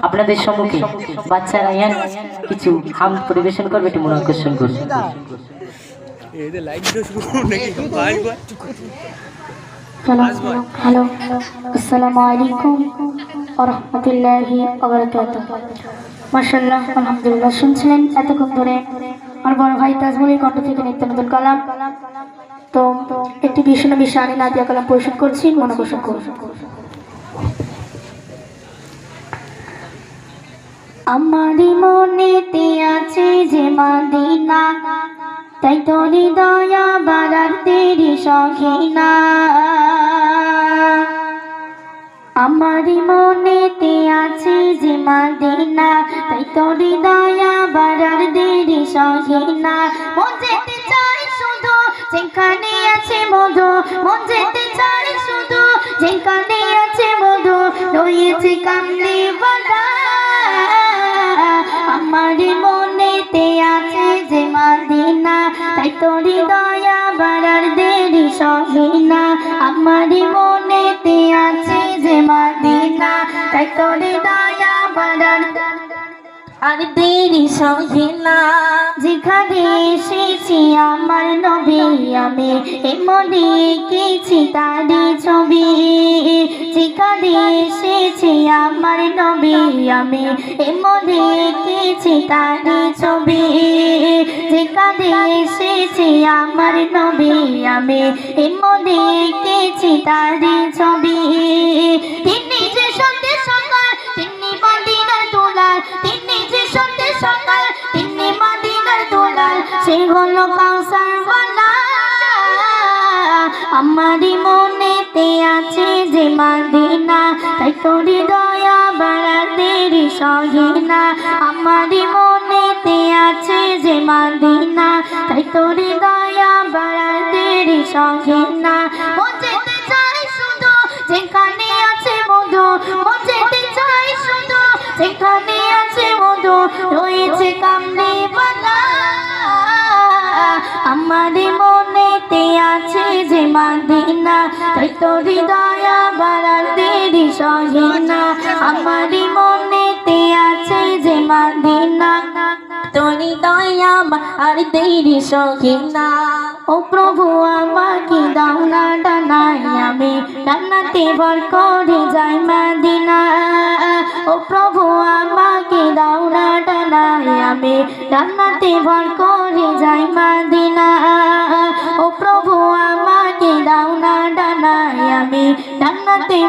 আপনাদের সম্মুখে বাচ্চারা কিছু হাম পরিবেশন করবে, একটু মন আকর্ষণ করবে। হ্যালো, আসসালামু আলাইকুম ওয়া রাহমাতুল্লাহি ওয়া বারাকাতুহু। মাশাআল্লাহ, আলহামদুলিল্লাহ। শুনছিলেন এতক্ষণ ধরে আমার বড় ভাই তাজমুলের কণ্ঠ থেকে নিত্য নতুন কালাম। তো একটি বিষ্ণু শানি নাদিয়া কালাম পরিবেশন করছি, মন আকর্ষণ করুন। আমারই মনেতে আছে যে মদিনা, তাই তো হৃদয়া বাড়ার তেরি সখিনা। আমারই মনেতে আছে যে মদিনা, তাই তো হৃদয়া বাড়ার দেরি সখিনা। মন যেতে চাই শুধু যেখানে আছে মধু, মন যেতে চাই শুধু যেখানে আছে মধু, রয়েছে কামলি বালা। আমারই মনেতে আছে যে মদিনা, তাই তো হৃদয়া বাড়ার দেরি সহিনা। আমারই মনেতে আছে যে মদিনা, তাই তো হৃদয়া বাড়ার আর দেরি সহিনা। যেখানে এসেছি আমার নবী, আমি এমনি এঁকেছি তারি ছবি। যেখানে এসেছি আমার নবী, আমি এমনি এঁকেছি তারি ছবি। যেখানে এসেছি আমার নবী, আমি এমনি এঁকেছি তারি ছবি। তিনি যে সত্যি সকাল, তিনি মদিনার দুলাল, তিনি যে সত্যি সকাল, তিনি মদিনার দুলাল, সে হলো কাউসার ওয়ালা। আমারই মনেতে আছে যে মদিনা, তাই তো হৃদয়া বাড়ার দেরি সহিনা। আমারই মনেতে আছে যে মদিনা, তাই তো হৃদয়া বাড়ার দেরি সহিনা। মন যেতে চাই শুধু যেখানে আছে মধু, মন যেতে চাই শুধু যেখানে আছে মধু, রয়েছে কামলি বালা। আমারই মনেতে আছে যে মদিনা, তাই তো হৃদয়া বাড়ার দেরি সহিনা। আমারই মনেতে আছে যে মদিনা, তোর হৃদয়া আর দেরি সহিনা। ও প্রভু আমাকে দাও না ডানায়, আমি ডানাতে ভর করে যাই মদিনা। ও প্রভু আমাকে দাও না ডানায়, আমি ডানাতে ভর করে যাই মদিনা। ও প্রভু আমাকে দাও না ডানায়, আমি ডানাতে